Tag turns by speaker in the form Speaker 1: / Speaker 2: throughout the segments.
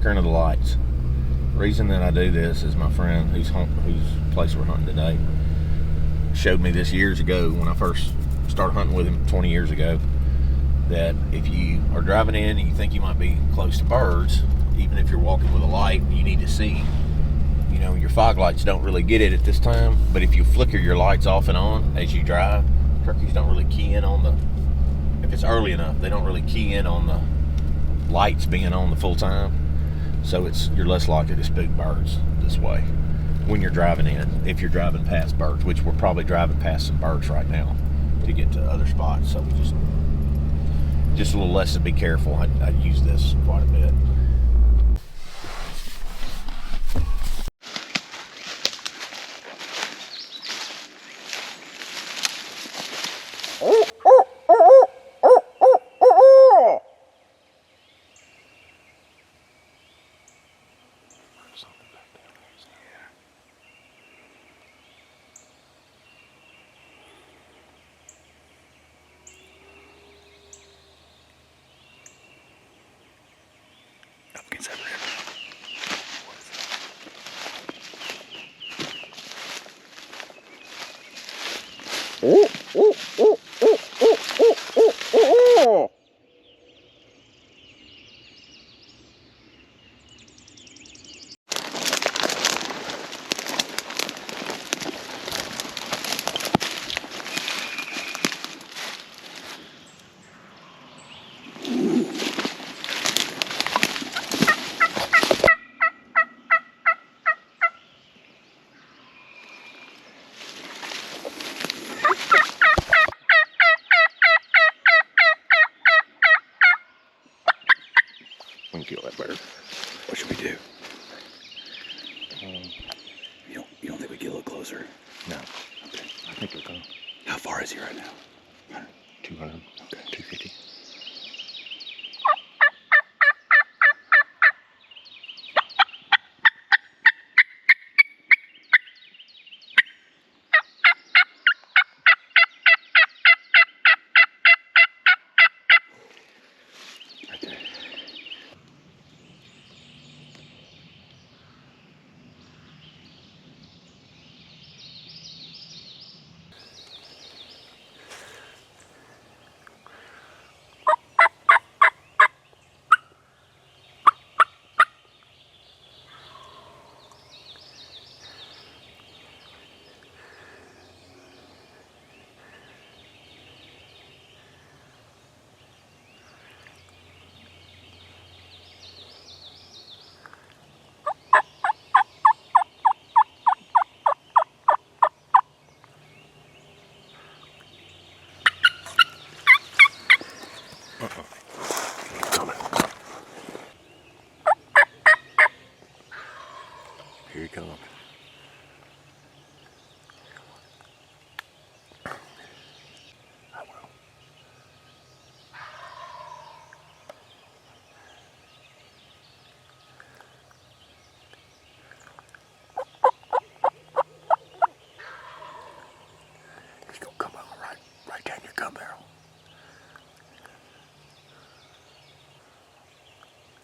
Speaker 1: flickering of the lights. The reason that I do this is my friend whose place we're hunting today showed me this years ago when I first started hunting with him 20 years ago, that if you are driving in and you think you might be close to birds, even if you're walking with a light, you need to see. You know, your fog lights don't really get it at this time, but if you flicker your lights off and on as you drive, turkeys don't really key in on if it's early enough, they don't really key in on the lights being on the full time. So you're less likely to spook birds this way when you're driving in, if you're driving past birds, which we're probably driving past some birds right now to get to other spots. So just a little less to be careful. I use this quite a bit. We can kill that bird.
Speaker 2: What should we do? You don't think we get a little closer?
Speaker 1: No.
Speaker 2: Okay.
Speaker 1: I think it'll come.
Speaker 2: How far is he right now?
Speaker 1: 200.
Speaker 2: Okay.
Speaker 1: 250.
Speaker 2: Right there.
Speaker 1: Here he comes. I will. He's gonna come out right down your gun barrel.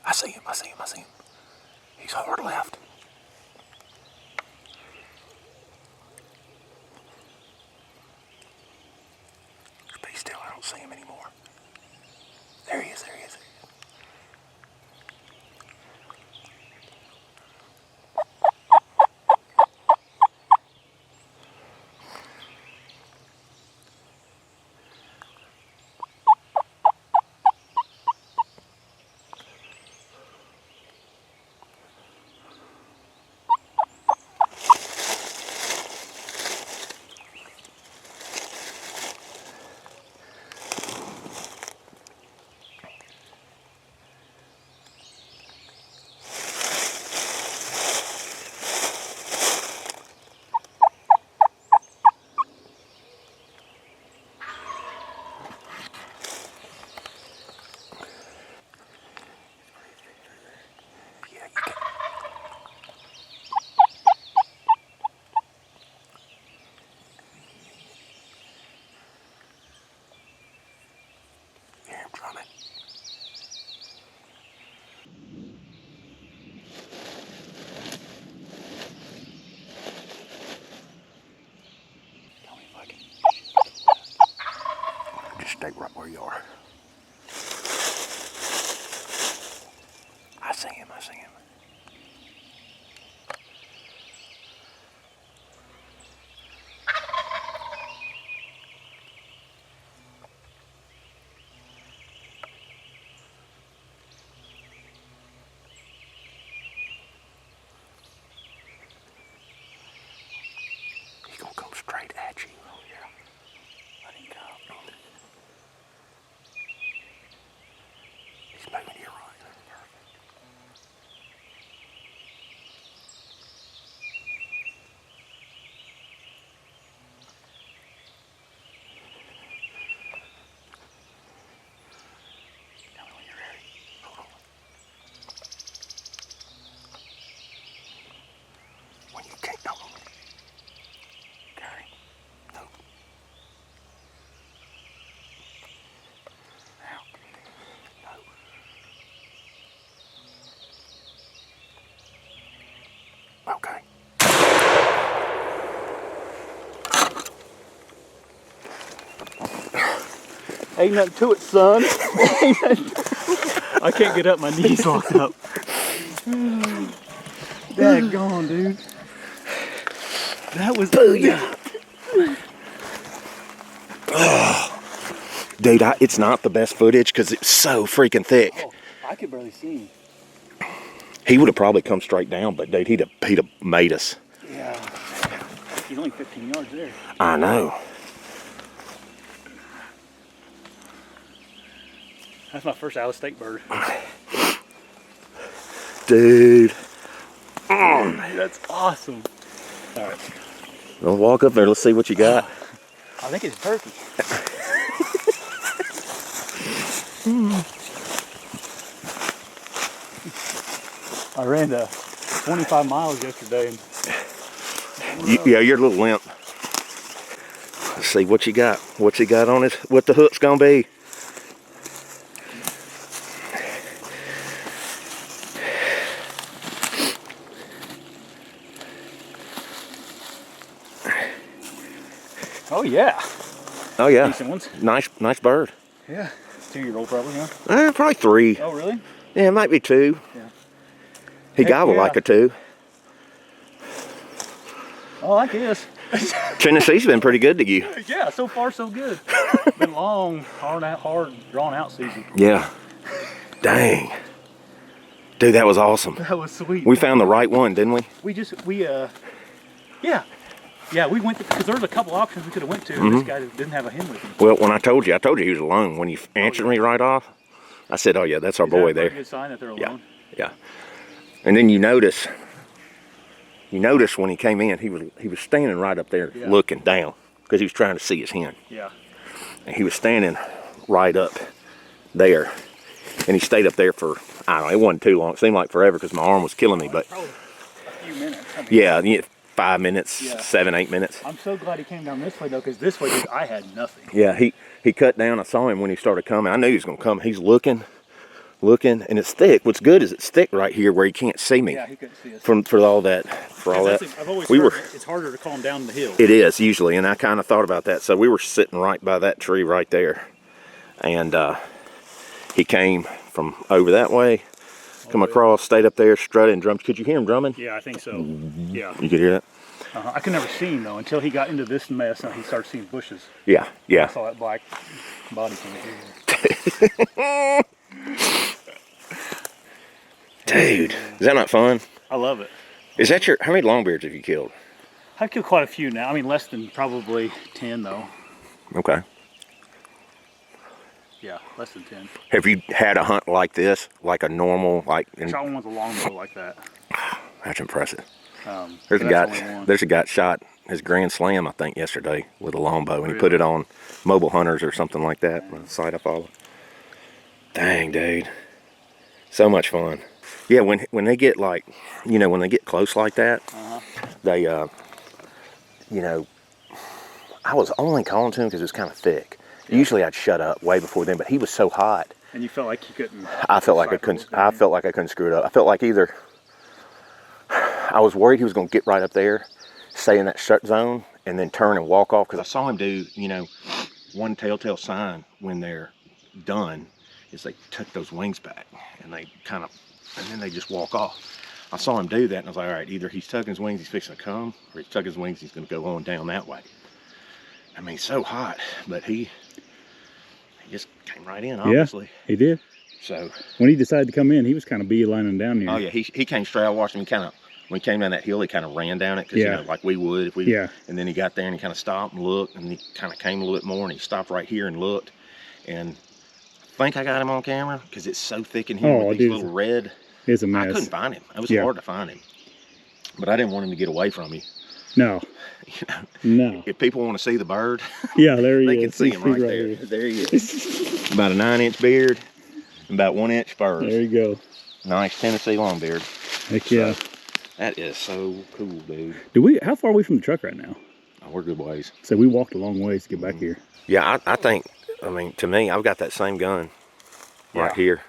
Speaker 1: I see him. He's hard left. Just be still, I don't see him anymore. There he is. stay right where you are. I see him. I see him. He's gonna come straight at you. Oh yeah. Let him go. He's moving to your right. Tell me when you're ready. Hold on. When you can't, no. Okay. No. Now. No. Okay.
Speaker 3: Ain't nothing to it, son. I can't get up, my knees locked up. Daggone, dude. That was
Speaker 1: Booyah! Dude, it's not the best footage because it's so freaking thick.
Speaker 3: Oh, I could barely see him.
Speaker 1: He would have probably come straight down, but dude, he'd have made us.
Speaker 3: Yeah. He's only 15 yards there.
Speaker 1: I know.
Speaker 3: That's my first out-of-state bird.
Speaker 1: Dude.
Speaker 3: That's awesome. All right.
Speaker 1: We'll walk up there. Let's see what you got.
Speaker 3: I think it's turkey. I ran 25 miles yesterday. And
Speaker 1: Yeah, you're a little limp. Let's see what you got. What you got on it? What the hook's gonna be?
Speaker 3: oh yeah,
Speaker 1: Oh yeah,
Speaker 3: decent ones.
Speaker 1: nice bird.
Speaker 3: Yeah, 2-year-old probably, huh?
Speaker 1: Probably 3.
Speaker 3: Oh really?
Speaker 1: Yeah, it might be 2.
Speaker 3: Yeah.
Speaker 1: He
Speaker 3: Heck
Speaker 1: gobbled
Speaker 3: yeah.
Speaker 1: like a 2.
Speaker 3: Oh, I guess.
Speaker 1: Tennessee's been pretty good to you.
Speaker 3: Yeah, so far so good. Been long, hard, drawn out season.
Speaker 1: Yeah. Dang. Dude, that was awesome.
Speaker 3: That was sweet.
Speaker 1: We found the right one, didn't we?
Speaker 3: Yeah, we went because there was a couple options we could have went to. And this guy didn't have a hen with him.
Speaker 1: Well, when I told you he was alone. When you answered me right off, I said, "Oh yeah, that's our
Speaker 3: Is
Speaker 1: boy
Speaker 3: that a
Speaker 1: there."
Speaker 3: good sign that they're
Speaker 1: Yeah,
Speaker 3: alone?
Speaker 1: yeah. And then you notice when he came in, he was standing right up there looking down because he was trying to see his hen.
Speaker 3: Yeah.
Speaker 1: And he was standing right up there, and he stayed up there for, I don't know, it wasn't too long. It seemed like forever because my arm was killing me, but
Speaker 3: Probably a few minutes. I mean,
Speaker 1: yeah, 5 minutes,
Speaker 3: Yeah.
Speaker 1: 7, 8 minutes.
Speaker 3: I'm so glad he came down this way though, because this way, dude, I had nothing.
Speaker 1: Yeah, he cut down. I saw him when he started coming. I knew he was gonna come. He's looking, and it's thick. What's good is it's thick right here where he can't see me.
Speaker 3: Yeah, he couldn't see us.
Speaker 1: For all that.
Speaker 3: I've always heard it's harder to calm down the hill.
Speaker 1: It is usually, and I kind of thought about that. So we were sitting right by that tree right there, and he came from over that way, come across, stayed up there, strutted and drummed. Could you hear him drumming?
Speaker 3: Yeah, I think so. Yeah.
Speaker 1: You could hear that?
Speaker 3: I could never see him though until he got into this mess and he started seeing bushes.
Speaker 1: Yeah,
Speaker 3: I
Speaker 1: yeah.
Speaker 3: saw that black body thing.
Speaker 1: Dude, is that not fun?
Speaker 3: I love it.
Speaker 1: Is that how many longbeards have you killed?
Speaker 3: I've killed quite a few now. I mean, less than probably 10 though.
Speaker 1: Okay.
Speaker 3: Yeah, less than 10.
Speaker 1: Have you had a hunt like this, like a normal,
Speaker 3: Shot one with a longbow like that.
Speaker 1: That's impressive.
Speaker 3: There's
Speaker 1: There's a guy shot his Grand Slam, I think, yesterday with a longbow, and he put it on Mobile Hunters or something like that. The site I follow. Dang, dude, so much fun. Yeah, when they get when they get close like that, they, I was only calling to him because it was kind of thick. Yeah. Usually I'd shut up way before then, but he was so hot.
Speaker 3: And you felt like you couldn't.
Speaker 1: I felt like I couldn't. I felt like I couldn't screw it up. I felt like either I was worried he was going to get right up there, stay in that shut zone, and then turn and walk off because I saw him do, one telltale sign when they're done is they tuck those wings back and they kind of, and then they just walk off. I saw him do that and I was like, all right, either he's tucking his wings, he's fixing to come, or he's tucking his wings, he's going to go on down that way. I mean, so hot, but he just came right in, obviously.
Speaker 3: Yeah, he did.
Speaker 1: So
Speaker 3: when he decided to come in, he was kind of beelining down here.
Speaker 1: Oh yeah, he came straight. I watched him kind of, when he came down that hill, he kind of ran down it, because you know, like we would if we, and then he got there and he kind of stopped and looked, and he kind of came a little bit more, and he stopped right here and looked, and I think I got him on camera because it's so thick in here with these little red.
Speaker 3: It's a mess.
Speaker 1: I couldn't find him. It was hard to find him, but I didn't want him to get away from me.
Speaker 3: No.
Speaker 1: You know,
Speaker 3: no.
Speaker 1: If people want to see the bird,
Speaker 3: yeah, there he is.
Speaker 1: They can see him right there.
Speaker 3: Here.
Speaker 1: There he is. About a 9-inch beard, about 1-inch spurs.
Speaker 3: There you go.
Speaker 1: Nice Tennessee long beard.
Speaker 3: Heck yeah.
Speaker 1: So, that is so cool, dude.
Speaker 3: How far are we from the truck right now?
Speaker 1: Oh, we're good ways.
Speaker 3: So we walked a long ways to get back here.
Speaker 1: Yeah, I think, I mean, to me, I've got that same gun right here.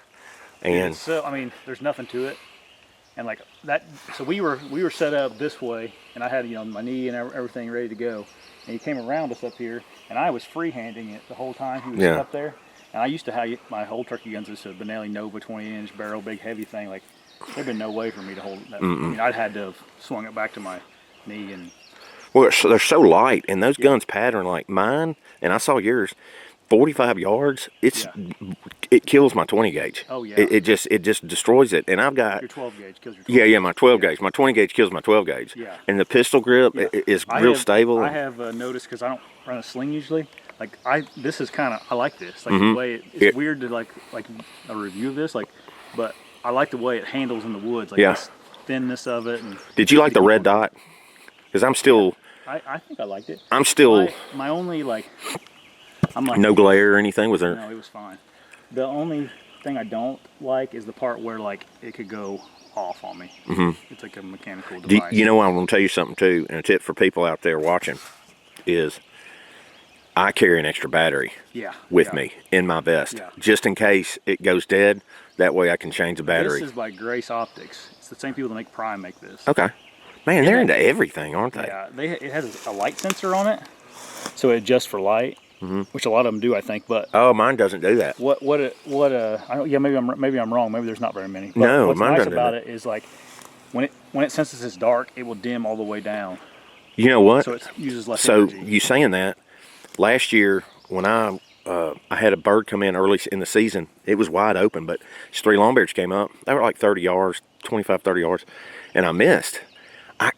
Speaker 1: And
Speaker 3: so, I mean, there's nothing to it. And like that, so we were set up this way, and I had, you know, my knee and everything ready to go. And he came around us up here, and I was freehanding it the whole time he was up there. And I used to have my whole turkey guns is a Benelli Nova 20-inch barrel, big heavy thing. Like, there'd been no way for me to hold that. I mean, I'd had to have swung it back to my knee and.
Speaker 1: Well, they're so light, and those guns pattern like mine, and I saw yours. 45 yards, it kills my 20 gauge.
Speaker 3: Oh yeah.
Speaker 1: It just destroys it. And I've got
Speaker 3: your 12 gauge kills your 12
Speaker 1: yeah, my 12 gauge. My 20 gauge kills my 12 gauge.
Speaker 3: Yeah.
Speaker 1: And the pistol grip is real stable.
Speaker 3: I have noticed, because I don't run a sling usually. Like this is kind of, I like this. Like the way it's weird to like a review of this, but I like the way it handles in the woods. Like this thinness of it. And
Speaker 1: did you like the red dot? Because I'm still.
Speaker 3: I think I liked it.
Speaker 1: I'm still.
Speaker 3: My only I'm like,
Speaker 1: no glare or anything, was there?
Speaker 3: No, it was fine. The only thing I don't like is the part where like it could go off on me. It's like a mechanical device.
Speaker 1: You know, I'm going to tell you something too, and a tip for people out there watching is I carry an extra battery with me in my vest, just in case it goes dead. That way I can change the battery.
Speaker 3: This is by Grace Optics. It's the same people that make Prime make this.
Speaker 1: Okay. Man, they're into everything, aren't they?
Speaker 3: Yeah, it has a light sensor on it, so it adjusts for light. Which a lot of them do, I think, but
Speaker 1: mine doesn't do that.
Speaker 3: I don't. Yeah, maybe I'm wrong. Maybe there's not very many. But
Speaker 1: no,
Speaker 3: what's
Speaker 1: mine
Speaker 3: nice about it is like when it senses it's dark, it will dim all the way down.
Speaker 1: You know what?
Speaker 3: So it uses less energy.
Speaker 1: So you saying that? Last year when I had a bird come in early in the season, it was wide open, but 3 longbeards came up. They were like 30 yards, 25, 30 yards, and I missed.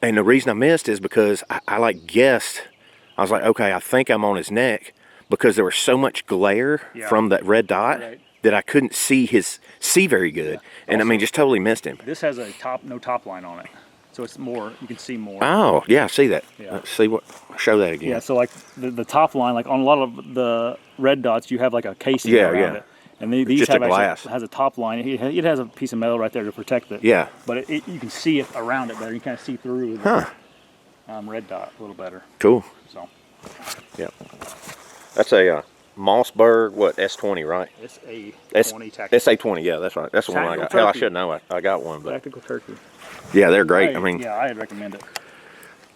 Speaker 1: And the reason I missed is because I guessed. I was like, okay, I think I'm on his neck. Because there was so much glare from that red dot that I couldn't see very good. Yeah. And also, I mean, just totally missed him.
Speaker 3: This has no top line on it. So it's more, you can see more.
Speaker 1: Oh, yeah, I see that. Yeah. Show that again.
Speaker 3: Yeah, so like the top line, like on a lot of the red dots, you have like a casing around it. And these
Speaker 1: just
Speaker 3: have
Speaker 1: a glass.
Speaker 3: Has a top line. It has a piece of metal right there to protect it.
Speaker 1: Yeah.
Speaker 3: But you can see it around it better. You kind of see through the red dot a little better.
Speaker 1: Cool.
Speaker 3: So.
Speaker 1: Yeah. That's a Mossberg, S20, right?
Speaker 3: SA20 tactical.
Speaker 1: SA20, yeah, that's right. That's the one I got. Hell, I should know. I got one. But
Speaker 3: tactical turkey.
Speaker 1: Yeah, they're great. I mean,
Speaker 3: yeah, I'd recommend it.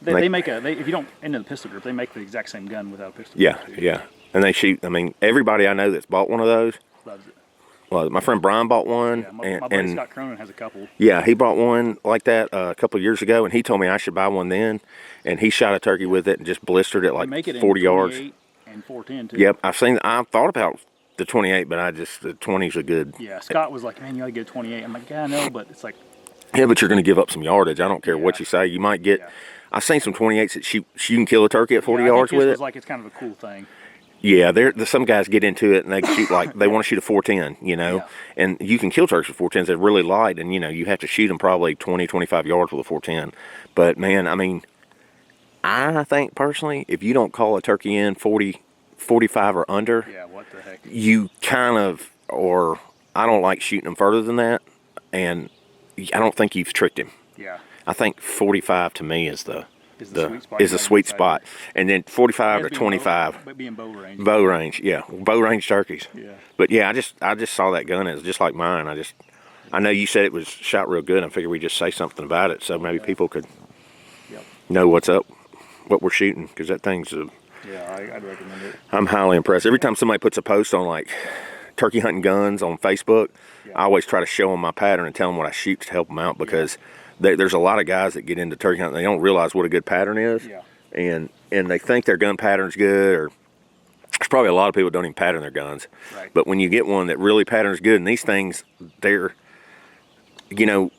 Speaker 3: They make if you don't into the pistol grip, they make the exact same gun without a pistol grip.
Speaker 1: Yeah. And they shoot. I mean, everybody I know that's bought one of those
Speaker 3: loves it.
Speaker 1: Well, my friend Brian bought one.
Speaker 3: Yeah, my buddy Scott Cronin has a couple.
Speaker 1: Yeah, he bought one like that a couple of years ago, and he told me I should buy one then. And he shot a turkey with it and just blistered it like 40 yards.
Speaker 3: And 410 too.
Speaker 1: Yep, I thought about the 28, but the 20s are good.
Speaker 3: Yeah, Scott was like, man, you gotta get a 28. I'm like, yeah, I know, but it's like.
Speaker 1: Yeah, but you're going to give up some yardage. I don't care what you say. You might get. I've seen some 28s that you can kill a turkey at 40 yards with it.
Speaker 3: Like it's kind of a cool thing.
Speaker 1: Yeah, some guys get into it and they shoot like they want to shoot a 410, you know, and you can kill turkeys with 410s. They're really light, and you have to shoot them probably 20, 25 yards with a 410. But man, I mean, I think personally, if you don't call a turkey in 40, 45 or under,
Speaker 3: what the heck?
Speaker 1: You kind of, or I don't like shooting them further than that, and I don't think you've tricked him.
Speaker 3: Yeah.
Speaker 1: I think 45 to me is the
Speaker 3: sweet spot.
Speaker 1: And then 45 to 25.
Speaker 3: But being bow range.
Speaker 1: Bow range, yeah. Bow range turkeys.
Speaker 3: Yeah.
Speaker 1: But yeah, I just saw that gun. It was just like mine. I know you said it was shot real good. I figured we'd just say something about it so maybe people could know what's up, what we're shooting, because that thing's
Speaker 3: Yeah, I'd recommend it.
Speaker 1: I'm highly impressed. Every time somebody puts a post on like turkey hunting guns on Facebook, I always try to show them my pattern and tell them what I shoot to help them out, because there's a lot of guys that get into turkey hunting. They don't realize what a good pattern is, and they think their gun pattern's good, or there's probably a lot of people that don't even pattern their guns.
Speaker 3: Right.
Speaker 1: But when you get one that really patterns good, and these things, they're, you know,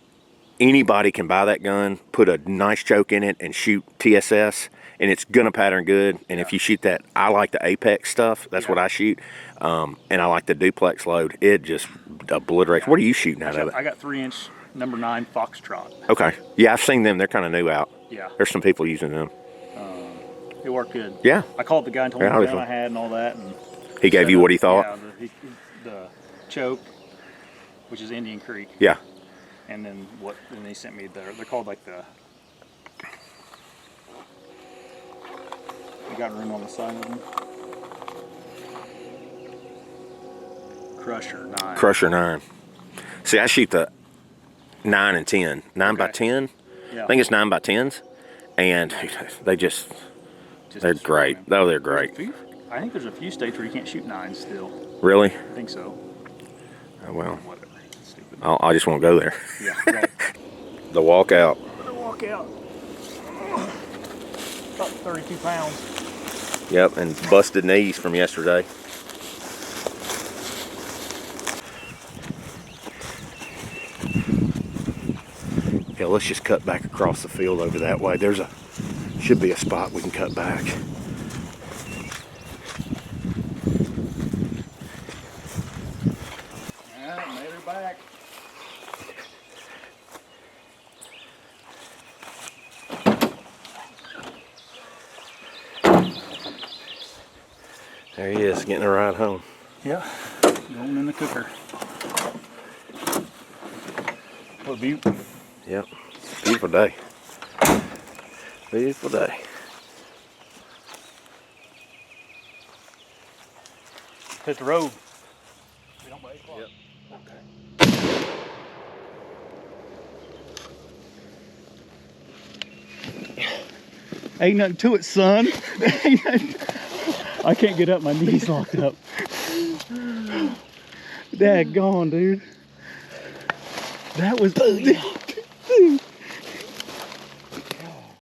Speaker 1: anybody can buy that gun, put a nice choke in it, and shoot TSS, and it's gonna pattern good. And if you shoot that, I like the Apex stuff. That's what I shoot, and I like the duplex load. It just obliterates. What are you shooting out of it?
Speaker 3: I got 3-inch number 9 Foxtrot.
Speaker 1: Okay, yeah, I've seen them. They're kind of new out.
Speaker 3: Yeah.
Speaker 1: There's some people using them.
Speaker 3: It worked good.
Speaker 1: Yeah.
Speaker 3: I called the guy and told him the gun I had and all that, and
Speaker 1: he gave you what he thought.
Speaker 3: Yeah, the choke, which is Indian Creek.
Speaker 1: Yeah.
Speaker 3: And then and they sent me they're called like the. They got room on the side of them. Crusher 9.
Speaker 1: Crusher 9. See, I shoot the 9 and 10. 9 by 10.
Speaker 3: Yeah.
Speaker 1: I think it's 9 by 10s, and they're great. Oh, they're great.
Speaker 3: I think there's a few states where you can't shoot 9s still.
Speaker 1: Really?
Speaker 3: I think so.
Speaker 1: Oh, well,
Speaker 3: Whatever. Stupid.
Speaker 1: I just won't go there.
Speaker 3: Yeah. Right.
Speaker 1: The walkout.
Speaker 3: The walkout. About 32 pounds.
Speaker 1: Yep, and busted knees from yesterday. Yeah, let's just cut back across the field over that way. Should be a spot we can cut back.
Speaker 3: Yeah, made her back.
Speaker 1: There he is, getting a ride home.
Speaker 3: Yeah, going in the cooker. What a view.
Speaker 1: Yep, beautiful day. Beautiful day.
Speaker 3: Hit the road. We don't wait.
Speaker 1: Yep.
Speaker 3: Okay. Ain't nothing to it, son. I can't get up, my knees locked up. Daggone, dude. That was